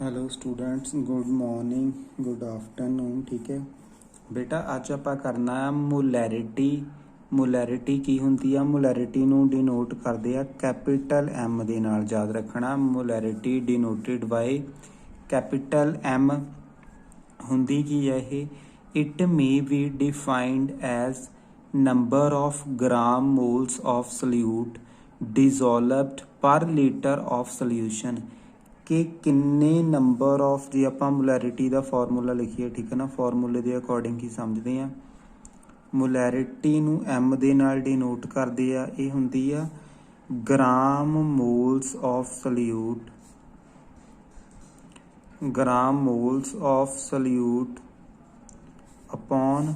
Hello students, good morning, good afternoon. ठीक है बेटा, ਅੱਜ ਆਪਾਂ ਕਰਨਾ ਹੈ ਮੁਲੈਰਿਟੀ ਕੀ ਹੁੰਦੀ ਆ? ਮੁਲੈਰਿਟੀ ਨੂੰ ਡਿਨੋਟ ਕਰਦੇ ਆ ਕੈਪੀਟਲ ਐਮ ਦੇ ਨਾਲ। ਯਾਦ ਰੱਖਣਾ, ਮੁਲੈਰਿਟੀ ਡਿਨੋਟਡ ਬਾਈ ਕੈਪੀਟਲ ਐਮ ਹੁੰਦੀ ਕੀ ਹੈ ਇਹ? It may be defined as number of gram moles of solute dissolved per litre of solution कि किन्ने नंबर ऑफ जी आप मोलैरिटी का फॉर्मूला लिखिए। ठीक है ना, फॉर्मूले के अकॉर्डिंग ही समझते हैं। मोलैरिटी नू एम दे नाल डिनोट करते हैं, ये हुंदी आ gram moles of solute, gram moles of solute upon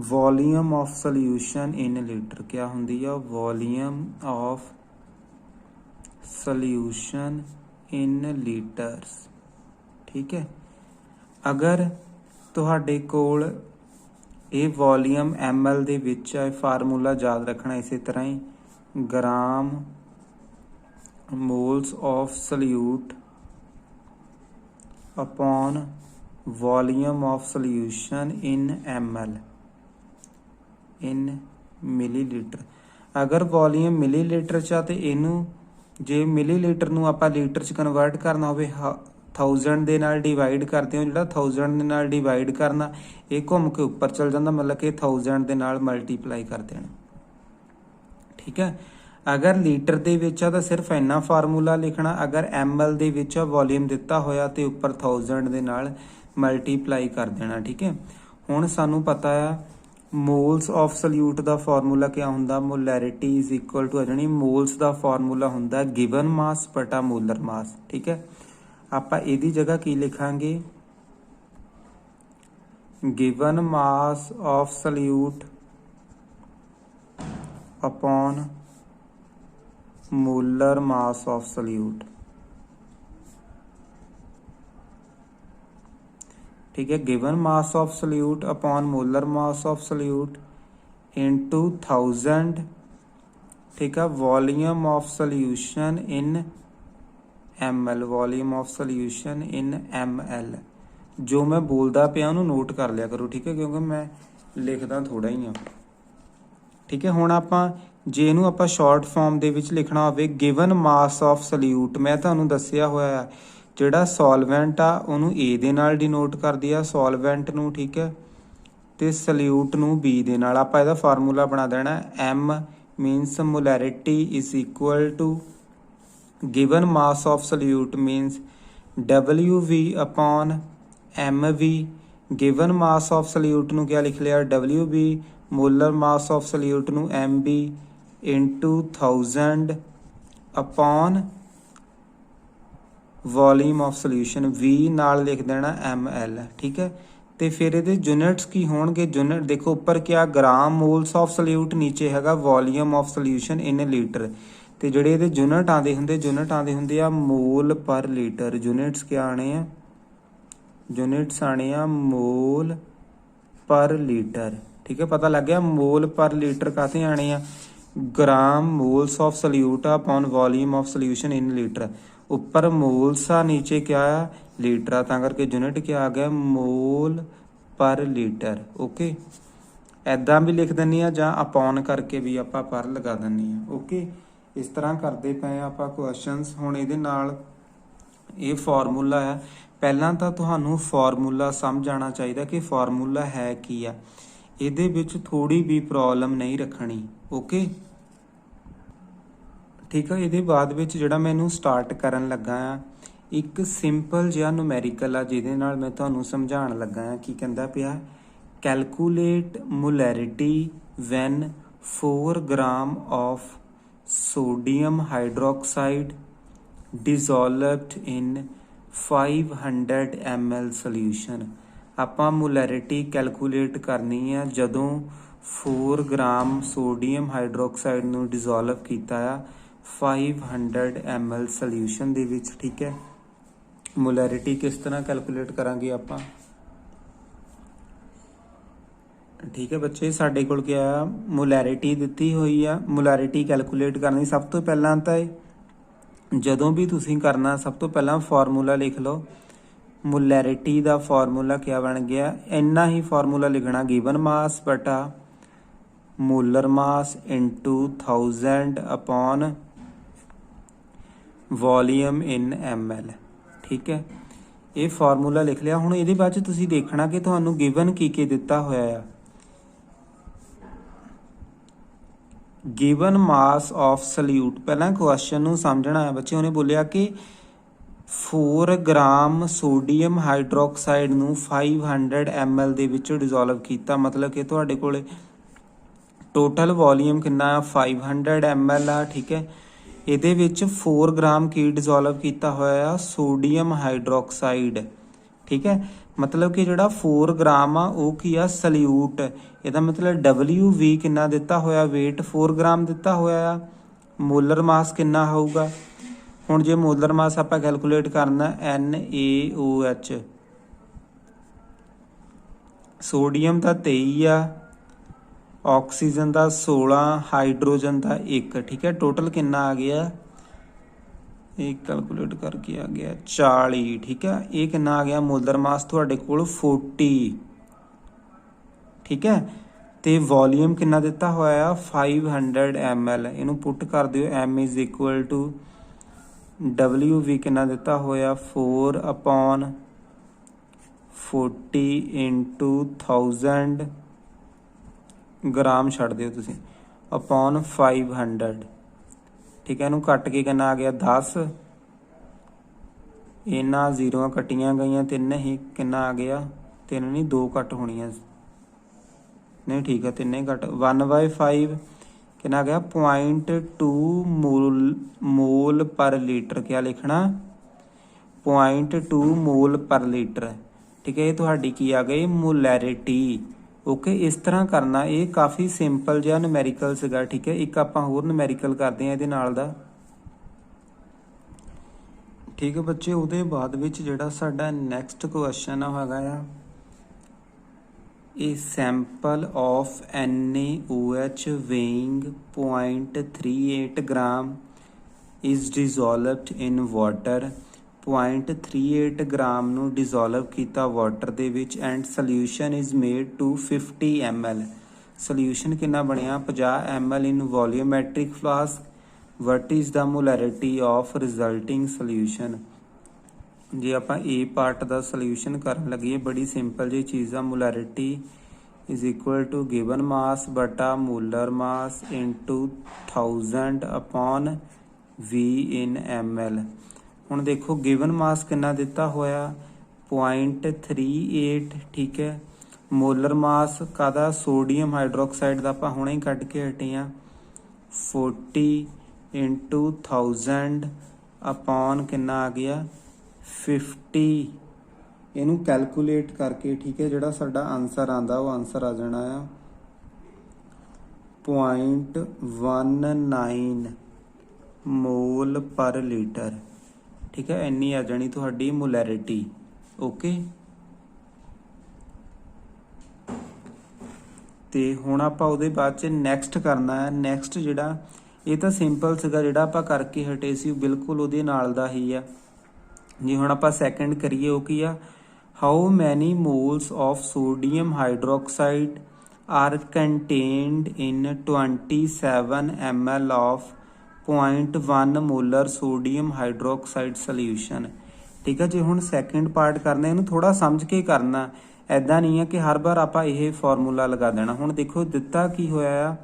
volume of solution in litre. क्या होंगी है? Volume of solution in litres. ठीक है, अगर तुहाडे कोल ये वॉल्यूम एम एल दे विच है, फार्मूला याद रखना इस तरह ही, gram moles of solute upon volume of solution in M L in millilitre. अगर वॉल्यूम मिलीलीटर च तो इनू जे मिलीलीटर नू आपां लीटर च कन्वर्ट करना होवे 1000 दे नाल डिवाइड करते हो, जिहड़ा 1000 दे नाल डिवाइड करना ये घूम के उपर चल जाता, मतलब कि 1000 दे नाल मल्टीप्लाई कर देना। ठीक है, अगर लीटर दे विच आ तो सिर्फ इन्ना फार्मूला लिखना, अगर एम एल दे विच वॉल्यूम दिता होया तो उपर 1000 दे नाल मल्टीप्लाई कर देना। ठीक है, हुण सानू पता है मोल्स ऑफ सोल्यूट का फॉर्मूला क्या होंदा? मोलैरिटी इज इक्वल टू आ जानी, मोल्स का फॉर्मूला होंदा गिवन मास बटा मोलर मास। ठीक है, आपां इहदी जगह की लिखांगे? Given mass of solute upon molar mass of solute. ठीक है, given mass of solute upon molar mass of solute into 1000। ठीक है, volume of solution in M L, volume of solution in M L. जो मैं बोलता पिया उन्होंने note कर लिया करो। ठीक है, क्योंकि मैं लिखदा थोड़ा ही हाँ। ठीक है, हुण आपां जे इहनूं आपां शॉर्ट फॉर्म दे विच लिखना होवे, गिवन मास ऑफ सोल्यूट, मैं तुहानूं दस्सिया होया है ਜਿਹੜਾ ਸੋਲਵੈਂਟ ਆ ਉਹਨੂੰ A ਦੇ ਨਾਲ ਡਿਨੋਟ ਕਰਦੀ ਆ, ਸੋਲਵੈਂਟ ਨੂੰ। ਠੀਕ ਹੈ, ਤੇ ਸੋਲਿਊਟ ਨੂੰ B ਦੇ ਨਾਲ। ਆਪਾਂ ਇਹਦਾ ਫਾਰਮੂਲਾ ਬਣਾ ਦੇਣਾ, M means molarity is equal to given mass of solute means WV upon MV। Given mass of solute ਨੂੰ ਕਿਆ ਲਿਖ ਲਿਆ? WB। Molar mass of solute ਨੂੰ MB into 1000 upon volume of solution V नाल लिख देना ML। ठीक है, तो फिर ये यूनिट्स की होणगे? यूनिट देखो उपर क्या, ग्राम मोल्स ऑफ सोल्यूट, नीचे हैगा volume of solution in litre. तो जोड़े ये यूनिट आते होंगे, यूनिट आते होंगे आ मोल पर लीटर। यूनिट्स क्या आने हैं? यूनिट्स आने आ मोल पर लीटर। ठीक है, पता लग गया मोल पर लीटर काते आने आ? Gram moles of solute upon volume of solution in litre. ऊपर मोल्स आ, नीचे क्या है? लीटर आ, तां करके यूनिट क्या आ गया? मोल पर लीटर। ओके, ऐदा भी लिख दिंनी आ, जां अपॉन करके भी आपां पर लगा दिंनी आ। ओके, इस तरह करते पे आपां क्वेश्चनस। हुण इहदे नाल ये फार्मूला है, पहलां तां तुहानूं फार्मूला समझ आना चाहिए कि फार्मूला है की आ। इहदे विच थोड़ी भी प्रॉब्लम नहीं रखनी। ओके, ठीक है, ये बाद विच जिहड़ा मैं इहनूं स्टार्ट करन लगा आ, एक सिंपल जिहा नुमैरिकल आ जिहदे नाल मैं तुहानूं समझाउण लगा आ। की कहंदा पिया? Calculate molarity when 4 gram of sodium hydroxide dissolved in 500 ml solution. आपां मोलैरिटी कैलकुलेट करनी है जदों 4 ग्राम सोडियम हाइड्रोक्साइड नूं डिजोल्व कीता आ 500 ml सोल्यूशन दे विच। ठीक है, मोलैरिटी किस तरह कैलकुलेट करांगे आपां? ठीक है बच्चे, साडे कोल क्या मोलैरिटी दिती हुई आ। मोलैरिटी कैलकुलेट करनी सब तो पहलां तां ਜਦੋਂ ਵੀ ਤੁਸੀਂ ਕਰਨਾ ਸਭ ਤੋਂ ਪਹਿਲਾਂ ਫਾਰਮੂਲਾ ਲਿਖ ਲਓ। ਮੋਲੈਰਿਟੀ ਦਾ ਫਾਰਮੂਲਾ ਕਿਆ ਬਣ ਗਿਆ, ਇੰਨਾ ਹੀ ਫਾਰਮੂਲਾ ਲਿਖਣਾ, ਗਿਵਨ ਮਾਸ ਬਟਾ molar mass into 1000 upon volume ਇਨ ml। ਠੀਕ ਹੈ, ਇਹ ਫਾਰਮੂਲਾ ਲਿਖ ਲਿਆ। ਹੁਣ ਇਹਦੇ ਬਾਅਦ 'ਚ ਤੁਸੀਂ ਦੇਖਣਾ ਕਿ ਤੁਹਾਨੂੰ ਗਿਵਨ ਕੀ ਦਿੱਤਾ ਹੋਇਆ ਆ। ਗਿਵਨ ਮਾਸ ਆਫ ਸੋਲਿਊਟ, ਪਹਿਲਾਂ ਕੁਐਸਚਨ ਨੂੰ ਸਮਝਣਾ ਹੈ ਬੱਚੇ। ਉਹਨੇ ਬੋਲਿਆ ਕਿ 4 ਗ੍ਰਾਮ ਸੋਡੀਅਮ ਹਾਈਡਰੋਕਸਾਈਡ ਨੂੰ 500 ml ਦੇ ਵਿੱਚ ਡਿਜ਼ੋਲਵ ਕੀਤਾ, ਮਤਲਬ ਕਿ ਤੁਹਾਡੇ ਕੋਲੇ ਟੋਟਲ ਵੋਲੀਅਮ ਕਿੰਨਾ ਆ, 500 ml ਆ। ਠੀਕ ਹੈ, ਇਹਦੇ ਵਿੱਚ 4 ਗ੍ਰਾਮ ਕੀ ਡਿਜ਼ੋਲਵ ਕੀਤਾ ਹੋਇਆ ਆ, ਸੋਡੀਅਮ ਹਾਈਡਰੋਕਸਾਈਡ। ਠੀਕ ਹੈ, ਮਤਲਬ ਕਿ ਜਿਹੜਾ 4 ਗ੍ਰਾਮ ਆ ਉਹ ਕੀ ਆ, ਸਲਿਊਟ। ਇਹਦਾ ਮਤਲਬ WV ਕਿੰਨਾ ਦਿੱਤਾ ਹੋਇਆ, weight 4 ਗ੍ਰਾਮ ਦਿੱਤਾ ਹੋਇਆ ਆ। ਮੋਲਰ ਮਾਸ ਕਿੰਨਾ ਹੋਊਗਾ, ਹੁਣ ਜੇ ਮੋਲਰ ਮਾਸ ਆਪਾਂ ਕੈਲਕੂਲੇਟ ਕਰਨਾ, NaOH, ਸੋਡੀਅਮ ਦਾ 23 ਆ, ਆਕਸੀਜਨ ਦਾ 16, ਹਾਈਡਰੋਜਨ ਦਾ 1। ਠੀਕ ਹੈ, ਟੋਟਲ ਕਿੰਨਾ ਆ ਗਿਆ, ਇਹ ਕੈਲਕੂਲੇਟ ਕਰਕੇ ਆ ਗਿਆ 40। ਠੀਕ ਹੈ, ਇਹ ਕਿੰਨਾ ਆ ਗਿਆ ਮੋਲਰ ਮਾਸ ਤੁਹਾਡੇ ਕੋਲ 40। ਠੀਕ ਹੈ, ਤੇ ਵੋਲੀਅਮ ਕਿੰਨਾ ਦਿੱਤਾ ਹੋਇਆ ਆ, 500 ml। ਇਹਨੂੰ ਪੁੱਟ ਕਰ ਦਿਓ, M is equal to WV ਕਿੰਨਾ ਦਿੱਤਾ ਹੋਇਆ, 4 ਅਪੋਨ 40 ਇੰਟੂ 1000 ਗ੍ਰਾਮ ਛੱਡ ਦਿਓ ਤੁਸੀਂ, ਅਪੋਨ 500। ਠੀਕ ਹੈ, ਇਹਨੂੰ ਕੱਟ ਕੇ ਕਿੰਨਾ ਆ ਗਿਆ, 10। ਇਹਨਾਂ ਜ਼ੀਰੋਆਂ ਕੱਟੀਆਂ ਗਈਆਂ, 3 ਹੀ, ਕਿੰਨਾ ਆ ਗਿਆ, 3 ਨਹੀਂ 2 ਕੱਟ ਹੋਣੀਆਂ, ਨਹੀਂ ਠੀਕ ਹੈ 3 ਹੀ ਕੱਟ, 1/5 ਕਿੰਨਾ ਆ ਗਿਆ, 0.2 ਮੋਲ ਪਰ ਲੀਟਰ। ਕਿਆ ਲਿਖਣਾ, 0.2 ਮੋਲ ਪਰ ਲੀਟਰ। ਠੀਕ ਹੈ, ਇਹ ਤੁਹਾਡੀ ਕੀ ਆ ਗਈ, ਮੋਲੈਰਿਟੀ। ਓਕੇ, ਇਸ ਤਰ੍ਹਾਂ ਕਰਨਾ, ਇਹ ਕਾਫੀ ਸਿੰਪਲ ਜਿਹਾ ਨੂਮੈਰੀਕਲ ਸੀਗਾ। ਠੀਕ ਹੈ, ਇੱਕ ਆਪਾਂ ਹੋਰ ਨੂਮੈਰੀਕਲ ਕਰਦੇ ਹਾਂ ਇਹਦੇ ਨਾਲ ਦਾ। ਠੀਕ ਹੈ ਬੱਚੇ, ਉਹਦੇ ਬਾਅਦ ਵਿੱਚ ਜਿਹੜਾ ਸਾਡਾ ਨੈਕਸਟ ਕੁਐਸਚਨ ਹੈਗਾ ਆ, ਇਹ sample of NaOH weighing 0.38 gram is dissolved in water। 0.38 gram ਨੂੰ ਡਿਜ਼ੋਲਵ ਕੀਤਾ ਵਾਟਰ ਦੇ ਵਿੱਚ, and solution is made to 50 ml। Solution ਕਿੰਨਾ ਬਣਿਆ, 50 ml in volumetric flask. What is the molarity of resulting solution. ਜੇ ਆਪਾਂ A ਪਾਰਟ ਦਾ ਸੋਲਿਊਸ਼ਨ ਕਰਨ ਲੱਗੀਏ, ਬੜੀ ਸਿੰਪਲ ਜਿਹੀ ਚੀਜ਼ ਆ, molarity is equal to given mass ਬਟਾ molar mass into 1000 upon V in ml। ਹੁਣ ਦੇਖੋ ਗਿਵਨ ਮਾਸ ਕਿੰਨਾ ਦਿੱਤਾ ਹੋਇਆ, 0.38। ਠੀਕ ਹੈ, ਮੋਲਰ ਮਾਸ ਕਾਹਦਾ, ਸੋਡੀਅਮ ਹਾਈਡਰੋਕਸਾਈਡ ਦਾ, ਆਪਾਂ ਹੁਣੇ ਹੀ ਕੱਢ ਕੇ ਹਟੇ ਆ, 40 ਇੰਟੂ 1000 ਅਪੋਨ ਕਿੰਨਾ ਆ ਗਿਆ, 50। ਇਹਨੂੰ ਕੈਲਕੂਲੇਟ ਕਰਕੇ, ਠੀਕ ਹੈ, ਜਿਹੜਾ ਸਾਡਾ ਆਨਸਰ ਆਂਦਾ ਉਹ ਆਨਸਰ ਆ ਜਾਣਾ ਆ 0.19 ਮੋਲ ਪਰ ਲੀਟਰ। ਠੀਕ ਹੈ, ਇੰਨੀ ਆ ਜਾਣੀ ਤੁਹਾਡੀ ਮੋਲੈਰਿਟੀ। ਓਕੇ, ਤੇ ਹੁਣ ਆਪਾਂ ਉਹਦੇ ਬਾਅਦ 'ਚ ਨੈਕਸਟ ਕਰਨਾ ਹੈ। ਨੈਕਸਟ ਜਿਹੜਾ, ਇਹ ਤਾਂ ਸਿੰਪਲ ਸੀਗਾ, ਜਿਹੜਾ ਆਪਾਂ ਕਰਕੇ ਹਟੇ ਸੀ ਬਿਲਕੁਲ ਉਹਦੇ ਨਾਲ ਦਾ ਹੀ ਆ। ਜੇ ਹੁਣ ਆਪਾਂ ਸੈਕੰਡ ਕਰੀਏ, ਉਹ ਕੀ ਆ, how many moles of sodium hydroxide are contained in 27 ml of 0.1 molar sodium hydroxide solution. ਠੀਕ ਹੈ, ਜੇ ਹੁਣ ਸੈਕਿੰਡ ਪਾਰਟ ਕਰਨਾ, ਇਹਨੂੰ ਥੋੜਾ ਸਮਝ ਕੇ ਕਰਨਾ, ਐਦਾਂ ਨਹੀਂ ਹੈ ਕਿ ਹਰ ਵਾਰ ਆਪਾਂ ਇਹ ਫਾਰਮੂਲਾ ਲਗਾ ਦੇਣਾ। ਹੁਣ ਦੇਖੋ ਦਿੱਤਾ ਕੀ ਹੋਇਆ ਆ,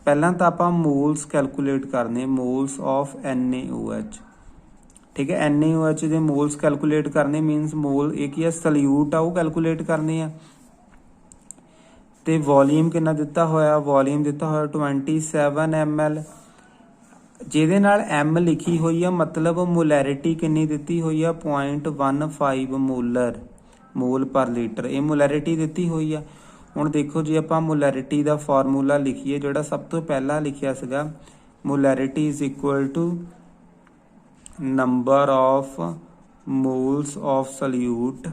ਪਹਿਲਾਂ ਤਾਂ ਆਪਾਂ ਮੋਲਸ ਕੈਲਕੂਲੇਟ ਕਰਨੇ, ਮੋਲਸ ਆਫ NaOH। ਠੀਕ ਹੈ, NaOH ਦੇ ਮੋਲਸ ਕੈਲਕੂਲੇਟ ਕਰਨੇ, ਮੀਨਸ ਮੋਲ ਇਹ ਕੀ ਹੈ, ਸੋਲਿਊਟ ਆ, ਉਹ ਕੈਲਕੂਲੇਟ ਕਰਨੇ ਆ। ਤੇ ਵੋਲੀਅਮ ਕਿੰਨਾ ਦਿੱਤਾ ਹੋਇਆ, ਵੋਲੀਅਮ ਦਿੱਤਾ ਹੋਇਆ 27 ml, ਜਿਹਦੇ ਨਾਲ M ਲਿਖੀ ਹੋਈ ਆ, ਮਤਲਬ ਮੋਲੈਰਿਟੀ ਕਿੰਨੀ ਦਿੱਤੀ ਹੋਈ ਆ, 0.15 ਮੋਲ ਪਰ ਲੀਟਰ। ਇਹ ਮੋਲੈਰਿਟੀ ਦਿੱਤੀ ਹੋਈ ਆ। ਹੁਣ ਦੇਖੋ ਜੇ ਆਪਾਂ ਮੋਲੈਰਿਟੀ ਦਾ ਫਾਰਮੂਲਾ ਲਿਖੀਏ, ਜਿਹੜਾ ਸਭ ਤੋਂ ਪਹਿਲਾਂ ਲਿਖਿਆ ਸੀਗਾ, molarity is equal to number of moles of solute,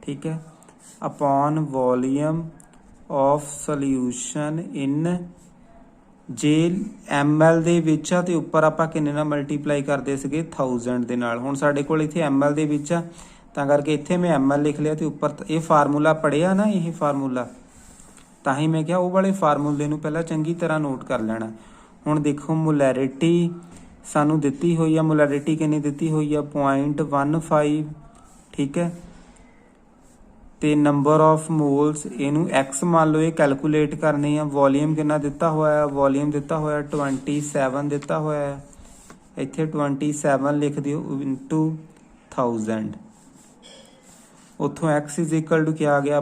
ਠੀਕ ਹੈ, upon volume of solution in ਜੇ ml ਦੇ ਵਿੱਚ ਆ ਤੇ ਉੱਪਰ ਆਪਾਂ ਕਿੰਨੇ ਨਾਲ ਮਲਟੀਪਲਾਈ ਕਰਦੇ ਸੀਗੇ 1000 ਦੇ ਨਾਲ। ਹੁਣ ਸਾਡੇ ਕੋਲ ਇੱਥੇ ml ਦੇ ਵਿੱਚ ਆ ਤਾਂ ਕਰਕੇ ਇੱਥੇ ਮੈਂ ml ਲਿਖ ਲਿਆ ਤੇ ਉੱਪਰ ਇਹ ਫਾਰਮੂਲਾ ਪੜਿਆ ਨਾ, ਇਹ ਫਾਰਮੂਲਾ ਤਾਂ ਹੀ ਮੈਂ ਕਿਹਾ ਉਹ ਵਾਲੇ ਫਾਰਮੂਲੇ ਨੂੰ ਪਹਿਲਾਂ ਚੰਗੀ ਤਰ੍ਹਾਂ ਨੋਟ ਕਰ ਲੈਣਾ। ਹੁਣ ਦੇਖੋ ਮੋਲੈਰਿਟੀ ਸਾਨੂੰ ਦਿੱਤੀ ਹੋਈ ਆ, ਮੋਲੈਰਿਟੀ ਕਿੰਨੀ ਦਿੱਤੀ ਹੋਈ ਆ 0.15, ਠੀਕ ਹੈ। ਤੇ ਨੰਬਰ ਆਫ ਮੋਲਸ ਇਹਨੂੰ x ਮੰਨ ਲਓ, ਇਹ ਕੈਲਕੂਲੇਟ ਕਰਨੀ ਆ। ਵੋਲੀਅਮ ਕਿੰਨਾ ਦਿੱਤਾ ਹੋਇਆ, ਵੋਲੀਅਮ ਦਿੱਤਾ ਹੋਇਆ 27 ਦਿੱਤਾ ਹੋਇਆ ਹੈ, ਇੱਥੇ 27 ਲਿਖ ਦਿਓ ਇਨਟੂ 1000। ਉੱਥੋਂ x ਇਜ਼ ਇਕੁਅਲ ਟੂ ਕਿਆ ਆ ਗਿਆ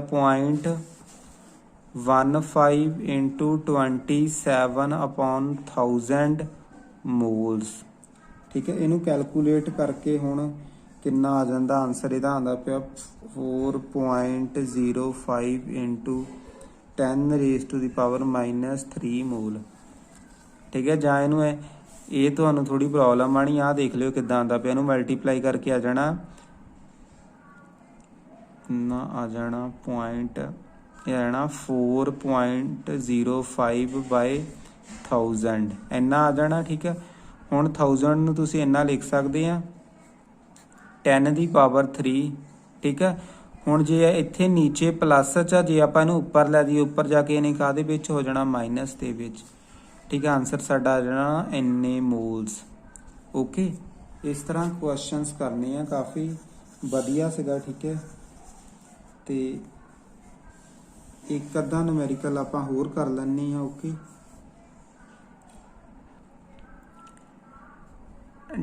0.15 ਇੰਟੂ 27 ਅਪੋਨ 1000 ਮੋਲਸ, ਠੀਕ ਹੈ। ਇਹਨੂੰ ਕੈਲਕੂਲੇਟ ਕਰਕੇ ਹੁਣ ਕਿੰਨਾ ਆ ਜਾਂਦਾ ਆਨਸਰ, ਇਹਦਾ ਆਉਂਦਾ ਪਿਆ 4.05 ਇੰਟੂ 10⁻³ ਮੋਲ, ਠੀਕ ਹੈ। ਜਾਂ ਇਹਨੂੰ ਇਹ ਤੁਹਾਨੂੰ ਥੋੜੀ ਪ੍ਰੋਬਲਮ ਆਣੀ, ਆਹ ਦੇਖ ਲਿਓ ਕਿੱਦਾਂ ਆਉਂਦਾ ਪਿਆ। ਇਹਨੂੰ ਮਲਟੀਪਲਾਈ ਕਰਕੇ ਆ ਜਾਣਾ ਨਾ, ਆ ਜਾਣਾ ਪੁਆਇੰਟ, ਇਹ ਆ ਜਾਣਾ 4.05/1000 ਇੰਨਾ ਆ ਜਾਣਾ, ਠੀਕ ਹੈ। ਹੁਣ 1000 ਨੂੰ ਤੁਸੀਂ ਇੰਨਾ ਲਿਖ ਸਕਦੇ ਆ 10⁻³, ਠੀਕ ਹੈ। ਹੁਣ ਜੇ ਇੱਥੇ ਨੀਚੇ ਪਲੱਸ ਚ, ਜੇ ਆਪਾਂ ਇਹਨੂੰ ਉੱਪਰ ਲੈ ਜਾਈਏ, ਉੱਪਰ ਜਾ ਕੇ ਇਹਨੇ ਕਾਹਦੇ ਵਿੱਚ ਹੋ ਜਾਣਾ ਮਾਈਨਸ ਦੇ ਵਿੱਚ, ਠੀਕ ਹੈ। ਆਨਸਰ ਸਾਡਾ ਆ ਜਾਣਾ ਇੰਨੇ ਮੋਲਸ। ਓਕੇ, ਇਸ ਤਰ੍ਹਾਂ ਕੁਐਸਚਨਸ ਕਰਨੇ ਆ, ਕਾਫੀ ਵਧੀਆ ਸੀਗਾ, ਠੀਕ ਹੈ। ਤੇ ਇੱਕ ਅੱਧਾ ਨੂਮੈਰੀਕਲ ਆਪਾਂ ਹੋਰ ਕਰ ਲੈਣੇ ਆ। ਓਕੇ,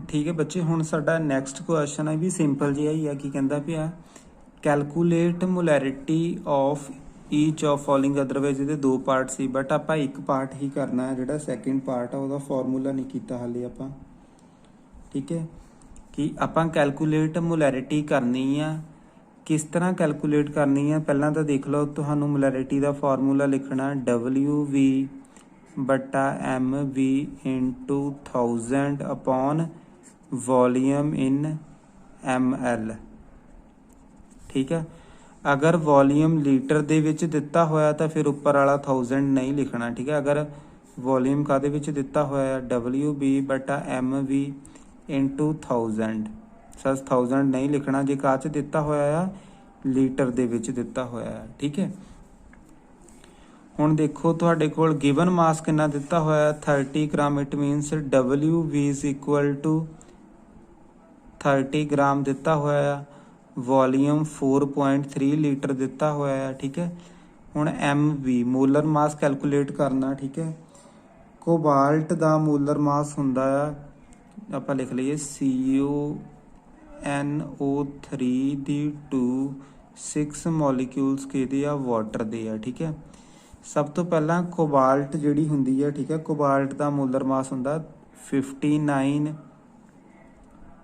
ਠੀਕ ਹੈ ਬੱਚੇ। ਹੁਣ ਸਾਡਾ ਨੈਕਸਟ ਕੁਐਸਚਨ ਹੈ ਵੀ ਸਿੰਪਲ ਜਿਹਾ ਹੀ ਆ। ਕੀ ਕਹਿੰਦਾ ਪਿਆ, calculate molarity of each of following. Otherwise ਇਹਦੇ ਦੋ ਪਾਰਟ ਸੀ, ਬਟ ਆਪਾਂ ਇੱਕ ਪਾਰਟ ਹੀ ਕਰਨਾ ਹੈ। ਜਿਹੜਾ ਸੈਕਿੰਡ ਪਾਰਟ ਆ ਉਹਦਾ ਫਾਰਮੂਲਾ ਨਹੀਂ ਕੀਤਾ ਹਾਲੇ ਆਪਾਂ, ਠੀਕ ਹੈ। ਕਿ ਆਪਾਂ ਕੈਲਕੂਲੇਟ ਮੋਲੈਰਿਟੀ ਕਰਨੀ ਆ, ਕਿਸ ਤਰ੍ਹਾਂ ਕੈਲਕੂਲੇਟ ਕਰਨੀ ਆ ਪਹਿਲਾਂ ਤਾਂ ਦੇਖ ਲਓ। ਤੁਹਾਨੂੰ ਮੋਲੈਰਿਟੀ ਦਾ ਫਾਰਮੂਲਾ ਲਿਖਣਾ WV/mv ਇੰਟੂ 1000 ਅਪੋਨ ਵੋਲੀਅਮ ਇਨ ml, ਠੀਕ ਹੈ। ਅਗਰ ਵੋਲੀਅਮ ਲੀਟਰ ਦੇ ਵਿੱਚ ਦਿੱਤਾ ਹੋਇਆ ਤਾਂ ਫਿਰ ਉੱਪਰ ਵਾਲਾ 1000 ਨਹੀਂ ਲਿਖਣਾ, ਠੀਕ ਹੈ। ਅਗਰ ਵੋਲੀਅਮ ਕਾਹਦੇ ਵਿੱਚ ਦਿੱਤਾ ਹੋਇਆ WB/mv ਇੰਟੂ 1000, ਸਰ 1000 ਨਹੀਂ ਲਿਖਣਾ। ਜੇ ਕਾਹ 'ਚ ਦਿੱਤਾ ਹੋਇਆ ਆ, ਲੀਟਰ ਦੇ ਵਿੱਚ ਦਿੱਤਾ ਹੋਇਆ ਹੈ, ਠੀਕ ਹੈ। ਹੁਣ ਦੇਖੋ ਤੁਹਾਡੇ ਕੋਲ ਗਿਵਨ ਮਾਸ ਕਿੰਨਾ ਦਿੱਤਾ ਹੋਇਆ 30 gram. It means WV is equal to 30 gram ਦਿੱਤਾ ਹੋਇਆ ਆ। ਵੋਲੀਅਮ 4.3 ਲੀਟਰ ਦਿੱਤਾ ਹੋਇਆ ਹੈ, ਠੀਕ ਹੈ। ਹੁਣ MV ਮੋਲਰ ਮਾਸ ਕੈਲਕੂਲੇਟ ਕਰਨਾ, ਠੀਕ ਹੈ। ਕੋਬਾਲਟ ਦਾ ਮੋਲਰ ਮਾਸ ਹੁੰਦਾ ਆ, ਆਪਾਂ ਲਿਖ ਲਈਏ CuNO3 ਦੀ 6 ਮੋਲੀਕਿਊਲਸ ਕਿਹਦੇ ਆ, ਵਾਟਰ ਦੇ ਆ, ਠੀਕ ਹੈ। ਸਭ ਤੋਂ ਪਹਿਲਾਂ ਕੋਬਾਲਟ ਜਿਹੜੀ ਹੁੰਦੀ ਹੈ, ਠੀਕ ਹੈ। ਕੋਬਾਲਟ ਦਾ ਮੋਲਰ ਮਾਸ ਹੁੰਦਾ 59,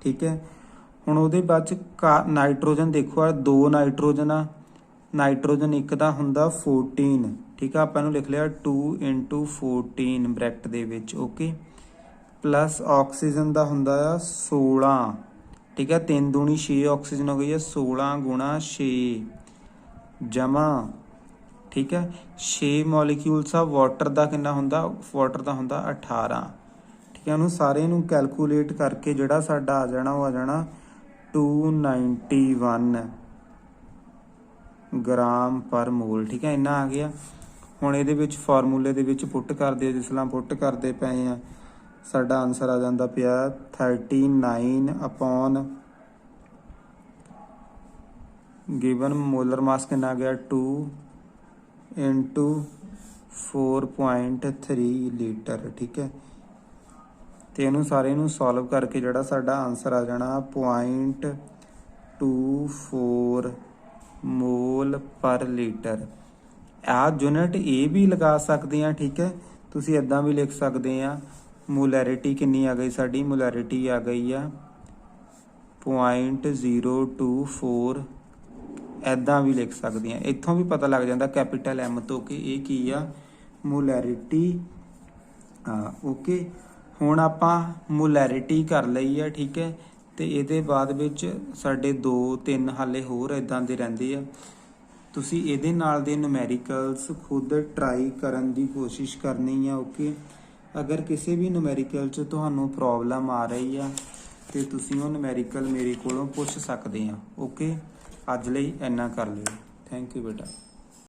ਠੀਕ ਹੈ। ਹੁਣ ਉਹਦੇ ਬਾਅਦ ਚ ਨਾਈਟ੍ਰੋਜਨ ਦੇਖੋ, ਆ ਦੋ ਨਾਈਟ੍ਰੋਜਨ ਆ, ਨਾਈਟ੍ਰੋਜਨ ਇੱਕ ਦਾ ਹੁੰਦਾ 14, ਠੀਕ ਆ। ਆਪਾਂ ਇਹਨੂੰ ਲਿਖ ਲਿਆ 2 ਇੰਟੂ 14 ਬ੍ਰੈਕਟ ਦੇ ਵਿੱਚ, ਓਕੇ। ਪਲੱਸ ਆਕਸੀਜਨ ਦਾ ਹੁੰਦਾ ਆ 16, ਠੀਕ ਹੈ। 3 ਦੂਣੀ 6 ਆਕਸੀਜਨ ਹੋ ਗਈ ਹੈ, 16 ਗੁਣਾ 6 ਜਮਾ, ਠੀਕ ਹੈ। 6 ਮੋਲੀਕਿਊਲਸ ਆ। ਵਾਟਰ ਦਾ ਕਿੰਨਾ ਹੁੰਦਾ, ਵਾਟਰ ਦਾ ਹੁੰਦਾ 18, ਠੀਕ ਹੈ। ਉਹਨੂੰ ਸਾਰੇ ਨੂੰ ਕੈਲਕੂਲੇਟ ਕਰਕੇ ਜਿਹੜਾ ਸਾਡਾ ਆ ਜਾਣਾ ਉਹ ਆ ਜਾਣਾ 291 ਗ੍ਰਾਮ ਪਰ ਮੋਲ, ਠੀਕ ਹੈ। ਇੰਨਾ ਆ ਗਿਆ। ਹੁਣ ਇਹਦੇ ਵਿੱਚ ਫਾਰਮੂਲੇ ਦੇ ਵਿੱਚ ਪੁੱਟ ਕਰਦੇ ਆ, ਜਿਸ ਤਰ੍ਹਾਂ ਪੁੱਟ ਕਰਦੇ ਪਏ ਆ, ਸਾਡਾ ਆਨਸਰ ਆ ਜਾਂਦਾ ਪਿਆ 39 ਅਪੋਨ ਗਿਵਨ ਮੋਲਰ ਮਾਸ ਕਿੰਨਾ ਆ ਗਿਆ 2 ਇੰਟੂ 4.3 ਲੀਟਰ, ਠੀਕ ਹੈ। ਤੇ ਇਹਨੂੰ ਸਾਰੇ ਨੂੰ ਸੋਲਵ ਕਰਕੇ ਜਿਹੜਾ ਸਾਡਾ ਆਨਸਰ ਆ ਜਾਣਾ 0.24 ਮੋਲ ਪਰ ਲੀਟਰ। ਆਹ ਯੂਨਿਟ ਇਹ ਵੀ ਲਗਾ ਸਕਦੇ ਆ, ਠੀਕ ਹੈ। ਤੁਸੀਂ ਇੱਦਾਂ ਵੀ ਲਿਖ ਸਕਦੇ ਆ। ਮੋਲੈਰਿਟੀ ਕਿੰਨੀ ਆ ਗਈ ਸਾਡੀ, ਮੋਲੈਰਿਟੀ ਆ ਗਈ ਆ 0.024, ਇੱਦਾਂ ਵੀ ਲਿਖ ਸਕਦੇ ਆ। ਇੱਥੋਂ ਵੀ ਪਤਾ ਲੱਗ ਜਾਂਦਾ ਕੈਪੀਟਲ M ਤੋਂ ਕਿ ਇਹ ਕੀ ਆ, ਮੋਲੈਰਿਟੀ ਆ, ਓਕੇ। ਹੁਣ ਆਪਾਂ ਮੋਲੈਰਿਟੀ ਕਰ ਲਈ ਆ, ਠੀਕ ਹੈ। ਤੇ ਇਹਦੇ ਬਾਅਦ ਵਿੱਚ ਸਾਡੇ 2-3 ਹਾਲੇ ਹੋਰ ਇੱਦਾਂ ਦੇ ਰਹਿੰਦੇ ਆ। ਤੁਸੀਂ ਇਹਦੇ ਨਾਲ ਦੇ ਨੂਮੈਰੀਕਲਸ ਖੁਦ ਟਰਾਈ ਕਰਨ ਦੀ ਕੋਸ਼ਿਸ਼ ਕਰਨੀ ਆ, ਓਕੇ। ਅਗਰ ਕਿਸੇ ਵੀ ਨੂਮੈਰੀਕਲ 'ਚ ਤੁਹਾਨੂੰ ਪ੍ਰੋਬਲਮ ਆ ਰਹੀ ਆ ਤੇ ਤੁਸੀਂ ਉਹ ਨੂਮੈਰੀਕਲ ਮੇਰੇ ਕੋਲੋਂ ਪੁੱਛ ਸਕਦੇ ਆ। ਓਕੇ, ਅੱਜ ਲਈ ਇੰਨਾ ਕਰ ਲਿਓ। ਥੈਂਕ ਯੂ ਬੇਟਾ।